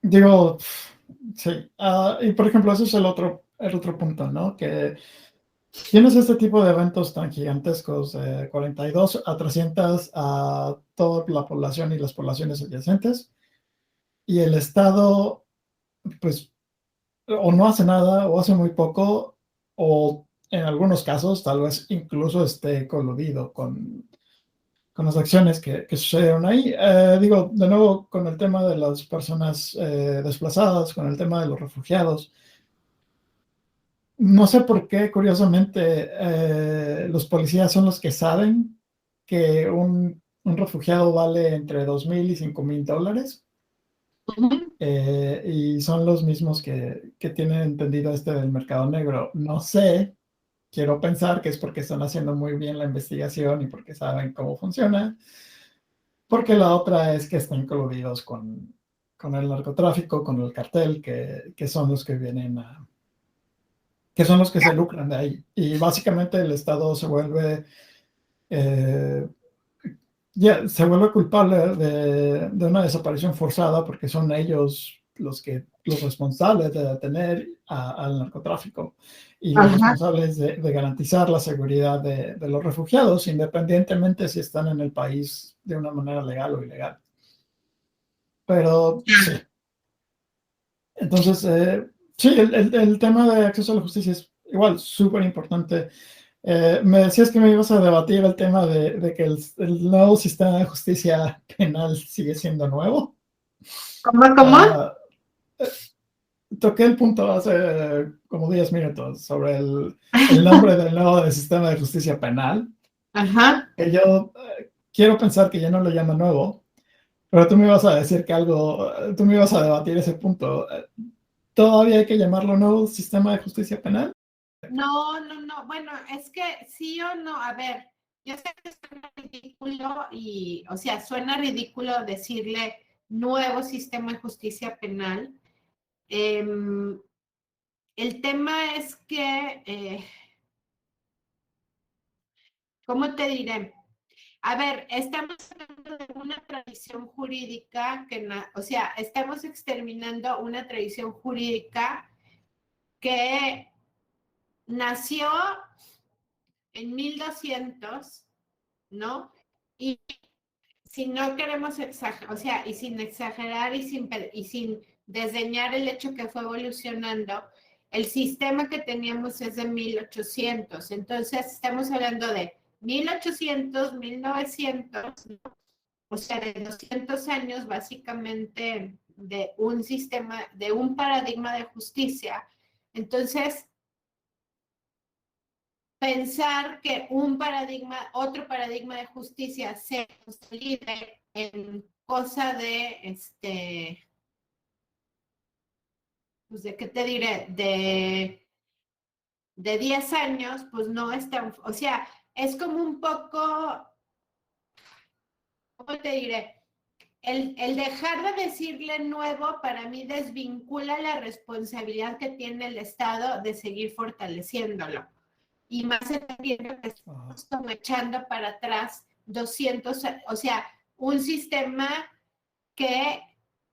Digo, sí. Y por ejemplo, ese es el otro punto, ¿no? Que tienes este tipo de eventos tan gigantescos, 42 a 300 a toda la población y las poblaciones adyacentes, y el Estado, pues, o no hace nada, o hace muy poco, o en algunos casos tal vez incluso esté coludido con las acciones que sucedieron ahí. Digo, de nuevo, con el tema de las personas desplazadas, con el tema de los refugiados, no sé por qué, curiosamente, los policías son los que saben que un refugiado vale entre $2,000 y $5,000. Y son los mismos que tienen entendido del mercado negro. No sé, quiero pensar que es porque están haciendo muy bien la investigación y porque saben cómo funciona, porque la otra es que están coludidos con el narcotráfico, con el cartel, que son los que vienen que son los que se lucran de ahí. Y básicamente el Estado se vuelve se vuelve culpable de una desaparición forzada, porque son ellos los responsables de detener al narcotráfico y los responsables de garantizar la seguridad de los refugiados, independientemente si están en el país de una manera legal o ilegal. Pero sí. Entonces, Sí, el tema de acceso a la justicia es igual súper importante. Me decías que me ibas a debatir el tema de que el nuevo sistema de justicia penal sigue siendo nuevo. ¿Cómo? Uh, Toqué el punto hace como 10 minutos sobre el nombre del nuevo sistema de justicia penal, Ajá. que yo quiero pensar que ya no lo llama nuevo, pero tú me ibas a decir que tú me ibas a debatir ese punto. ¿Todavía hay que llamarlo nuevo sistema de justicia penal? No, no, no. Bueno, es que sí o no. A ver, yo sé que suena ridículo y, o sea, suena ridículo decirle nuevo sistema de justicia penal. El tema es que, ¿cómo te diré? A ver, estamos hablando de una tradición jurídica o sea, estamos exterminando una tradición jurídica que nació en 1200, ¿no? Y si no queremos exagerar, o sea, y sin exagerar y sin desdeñar el hecho que fue evolucionando, el sistema que teníamos es de 1800. Entonces, estamos hablando de 1800, 1900, o sea, de 200 años básicamente de un sistema, de un paradigma de justicia. Entonces, pensar que otro paradigma de justicia se consolide en cosa de, pues de qué te diré, de 10 años, pues no es tan, o sea, es como un poco, ¿cómo te diré? El dejar de decirle nuevo para mí desvincula la responsabilidad que tiene el Estado de seguir fortaleciéndolo. Y más entendiendo que estamos como echando para atrás 200, o sea, un sistema que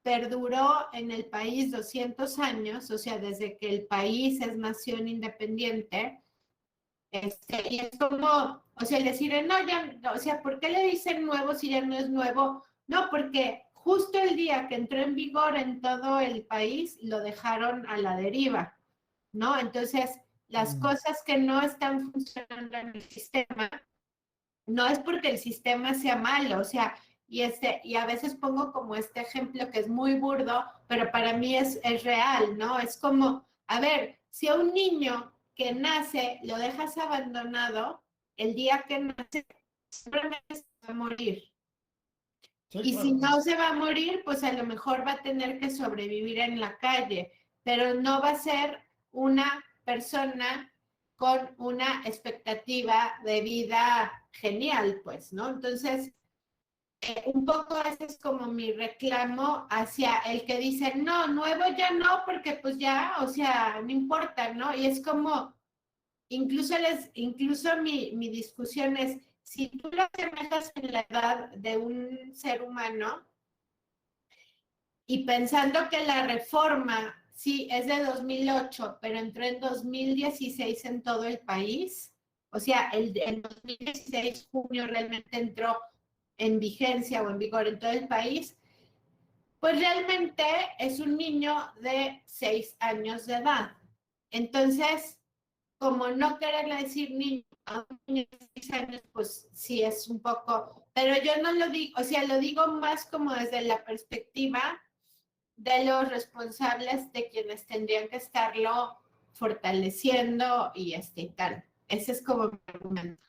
perduró en el país 200 años, o sea, desde que el país es nación independiente, y es como, o sea, el decir, no, ya, o sea, ¿por qué le dicen nuevo si ya no es nuevo? No, porque justo el día que entró en vigor en todo el país, lo dejaron a la deriva, ¿no? Entonces, las cosas que no están funcionando en el sistema, no es porque el sistema sea malo, o sea, y a veces pongo como este ejemplo que es muy burdo, pero para mí es real, ¿no? Es como, a ver, si a un niño que nace lo dejas abandonado, el día que nace, seguramente se va a morir. Sí, Y si claro. no se va a morir, pues a lo mejor va a tener que sobrevivir en la calle, pero no va a ser una persona con una expectativa de vida genial, pues, ¿no? Entonces, un poco ese es como mi reclamo hacia el que dice, no, nuevo ya no, porque pues ya, o sea, no importa, ¿no? Y es como, incluso mi discusión es, si tú lo asemejas en la edad de un ser humano, y pensando que la reforma, sí, es de 2008, pero entró en 2016 en todo el país, o sea, en 2016, junio, realmente entró en vigencia o en vigor en todo el país, pues realmente es un niño de 6 años de edad. Entonces, como no quererle decir niño a un niño de 6 años, pues sí es un poco, pero yo no lo digo, o sea, lo digo más como desde la perspectiva de los responsables de quienes tendrían que estarlo fortaleciendo y tal. Ese es como mi argumento.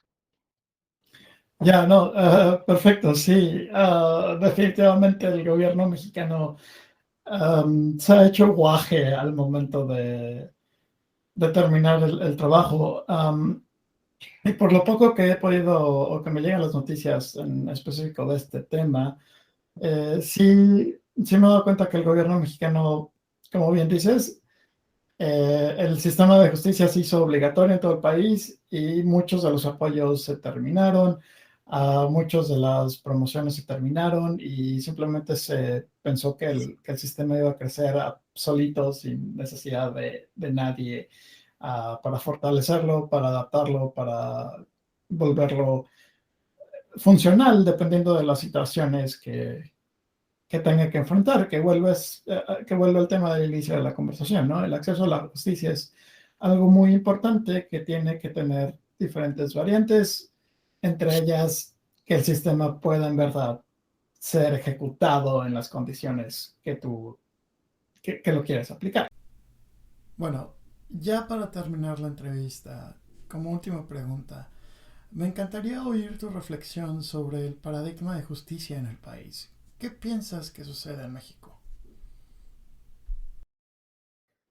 Ya, no, perfecto, sí. Definitivamente el gobierno mexicano se ha hecho guaje al momento de terminar el trabajo. Y por lo poco que he podido, o que me llegan las noticias en específico de este tema, sí me he dado cuenta que el gobierno mexicano, como bien dices, el sistema de justicia se hizo obligatorio en todo el país y muchos de los apoyos se terminaron, muchas de las promociones se terminaron y simplemente se pensó que el sistema iba a crecer solito sin necesidad de nadie para fortalecerlo, para adaptarlo, para volverlo funcional dependiendo de las situaciones que que tenga que enfrentar, que vuelve al tema del inicio de la conversación, ¿no? El acceso a la justicia es algo muy importante que tiene que tener diferentes variantes, entre ellas que el sistema pueda en verdad ser ejecutado en las condiciones que tú que lo quieres aplicar. Bueno, ya para terminar la entrevista, como última pregunta, me encantaría oír tu reflexión sobre el paradigma de justicia en el país. ¿Qué piensas que sucede en México?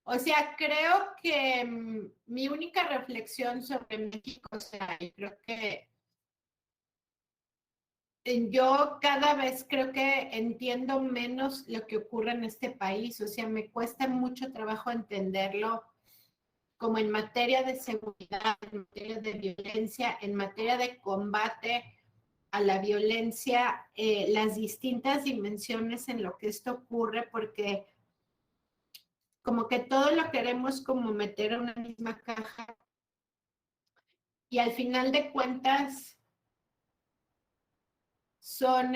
O sea, creo que mi única reflexión sobre México, o sea, creo que yo cada vez creo que entiendo menos lo que ocurre en este país, o sea, me cuesta mucho trabajo entenderlo como en materia de seguridad, en materia de violencia, en materia de combate a la violencia, las distintas dimensiones en lo que esto ocurre, porque como que todo lo queremos como meter en una misma caja y al final de cuentas son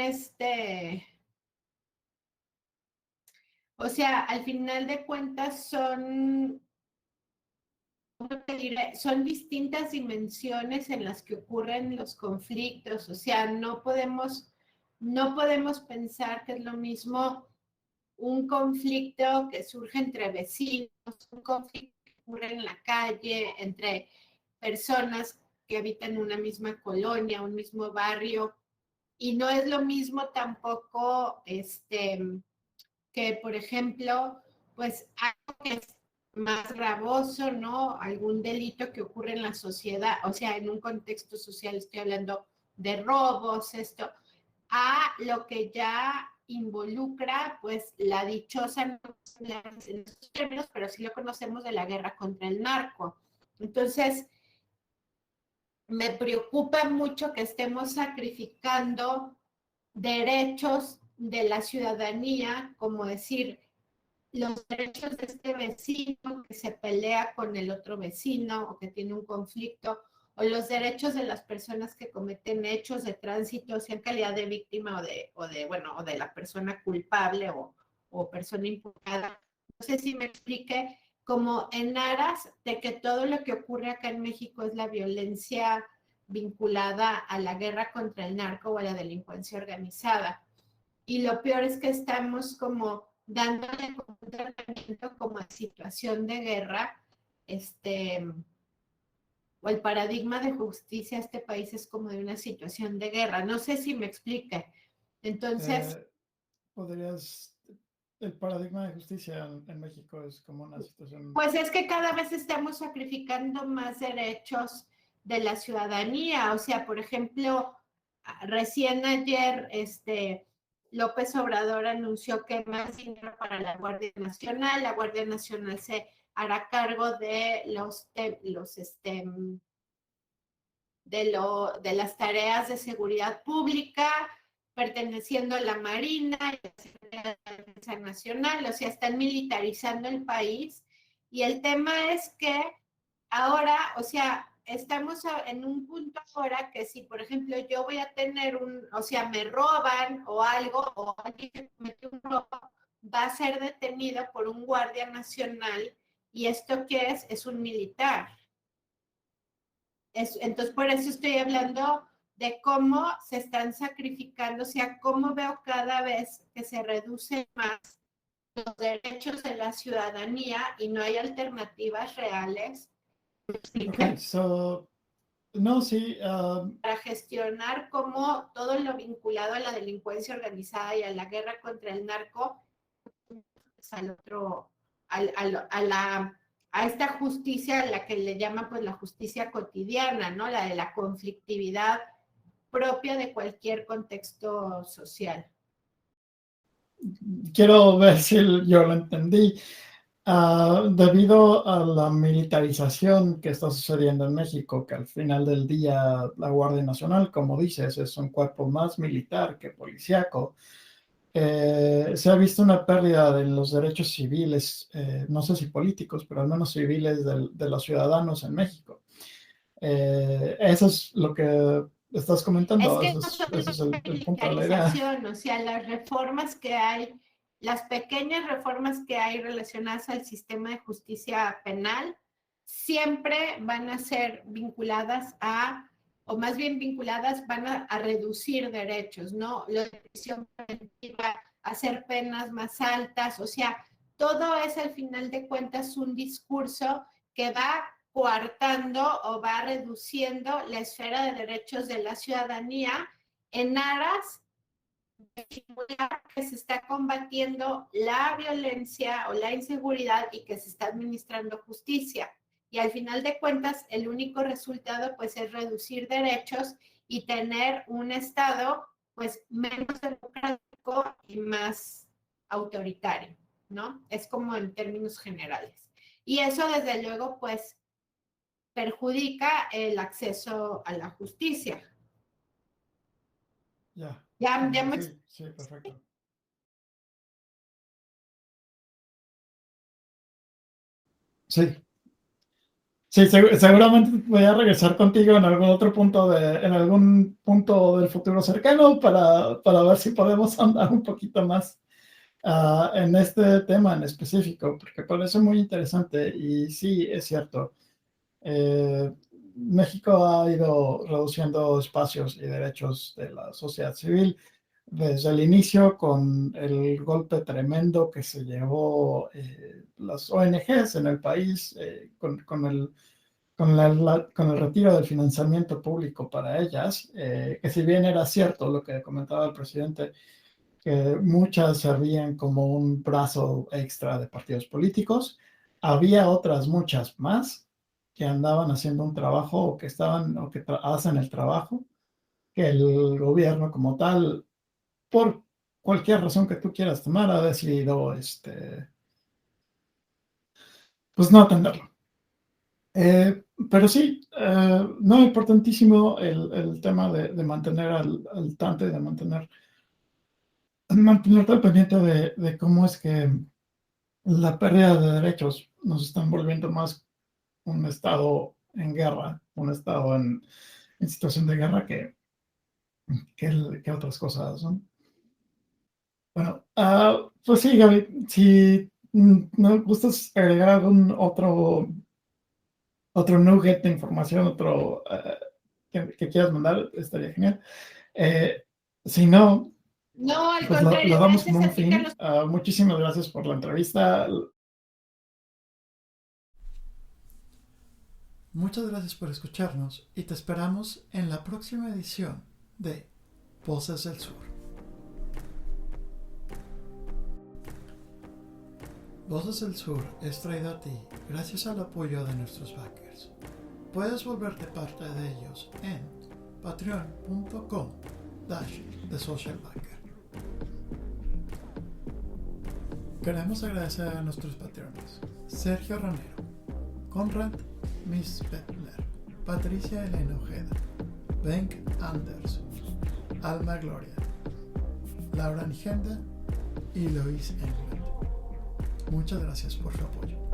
o sea, al final de cuentas ¿cómo te diré? Son distintas dimensiones en las que ocurren los conflictos, o sea, no podemos pensar que es lo mismo un conflicto que surge entre vecinos, un conflicto que ocurre en la calle, entre personas que habitan una misma colonia, un mismo barrio, y no es lo mismo tampoco que, por ejemplo, pues algo que es más gravoso, ¿no? Algún delito que ocurre en la sociedad, o sea, en un contexto social, estoy hablando de robos, esto, a lo que ya involucra, pues, la dichosa, no en estos términos, pero sí lo conocemos de la guerra contra el narco. Entonces, me preocupa mucho que estemos sacrificando derechos de la ciudadanía, como decir, los derechos de este vecino que se pelea con el otro vecino o que tiene un conflicto, o los derechos de las personas que cometen hechos de tránsito, sea en calidad de víctima o de la persona culpable o persona imputada. No sé si me explique, como en aras de que todo lo que ocurre acá en México es la violencia vinculada a la guerra contra el narco o a la delincuencia organizada. Y lo peor es que estamos como dándole un tratamiento como a situación de guerra, o el paradigma de justicia a este país es como de una situación de guerra. No sé si me explique. Entonces, ¿Podrías, el paradigma de justicia en México es como una situación? pues es que cada vez estamos sacrificando más derechos de la ciudadanía. O sea, por ejemplo, recién ayer, López Obrador anunció que más dinero para la Guardia Nacional. La Guardia Nacional se hará cargo de de las tareas de seguridad pública perteneciendo a la Marina y a la Secretaría de Defensa Nacional, o sea, están militarizando el país. Y el tema es que ahora, o sea, estamos en un punto ahora que si, por ejemplo, yo voy a tener o sea, me roban o algo, o alguien mete un robo, va a ser detenido por un guardia nacional. ¿Y esto qué es? Es un militar. Entonces, por eso estoy hablando de cómo se están sacrificando, o sea, cómo veo cada vez que se reducen más los derechos de la ciudadanía y no hay alternativas reales. Okay, so, no, sí. Para gestionar cómo todo lo vinculado a la delincuencia organizada y a la guerra contra el narco, al otro, a esta justicia, a la que le llaman pues la justicia cotidiana, ¿no? La de la conflictividad propia de cualquier contexto social. Quiero ver si yo lo entendí. Debido a la militarización que está sucediendo en México, que al final del día la Guardia Nacional, como dices, es un cuerpo más militar que policíaco, se ha visto una pérdida de los derechos civiles, no sé si políticos, pero al menos civiles de los ciudadanos en México. Eso es lo que estás comentando. que Ese no solo es el punto de la idea. militarización, o sea, las reformas que hay, las pequeñas reformas que hay relacionadas al sistema de justicia penal, siempre van a ser vinculadas a, o más bien vinculadas, van a reducir derechos, ¿no? La prisión preventiva, hacer penas más altas, o sea, todo es al final de cuentas un discurso que va coartando o va reduciendo la esfera de derechos de la ciudadanía en aras de simular que se está combatiendo la violencia o la inseguridad y que se está administrando justicia. Y al final de cuentas, el único resultado pues es reducir derechos y tener un Estado pues menos democrático y más autoritario, ¿no? Es como en términos generales. Y eso desde luego pues perjudica el acceso a la justicia. Sí, perfecto. Sí. Sí, seguramente voy a regresar contigo en algún otro punto en algún punto del futuro cercano para ver si podemos andar un poquito más en este tema en específico, porque parece muy interesante y sí, es cierto. México ha ido reduciendo espacios y derechos de la sociedad civil desde el inicio con el golpe tremendo que se llevó las ONGs en el país con el retiro del financiamiento público para ellas, que si bien era cierto lo que comentaba el presidente, que muchas servían como un brazo extra de partidos políticos, había otras muchas más que andaban haciendo un trabajo o que hacen el trabajo que el gobierno como tal, por cualquier razón que tú quieras tomar, ha decidido pues no atenderlo. Pero sí, no, importantísimo el tema de mantener al tanto y de mantenerte al pendiente de cómo es que la pérdida de derechos nos están volviendo más un estado en guerra, un estado en situación de guerra que otras cosas, ¿no? Bueno, pues sí, Gaby, si no gustas agregar algún otro nugget de información, que quieras mandar, estaría genial. Si no, no, al pues contrario, lo damos como un gracias a ti, fin. Carlos. Muchísimas gracias por la entrevista. Muchas gracias por escucharnos y te esperamos en la próxima edición de Voces del Sur. Voces del Sur es traído a ti gracias al apoyo de nuestros backers. Puedes volverte parte de ellos en patreon.com/thesocialbacker. Queremos agradecer a nuestros patrones: Sergio Ranero, Conrad Mispetler, Patricia Elena Ojeda, Benk Anderson, Alma Gloria, Laura Nigenda y Lois England. Muchas gracias por su apoyo.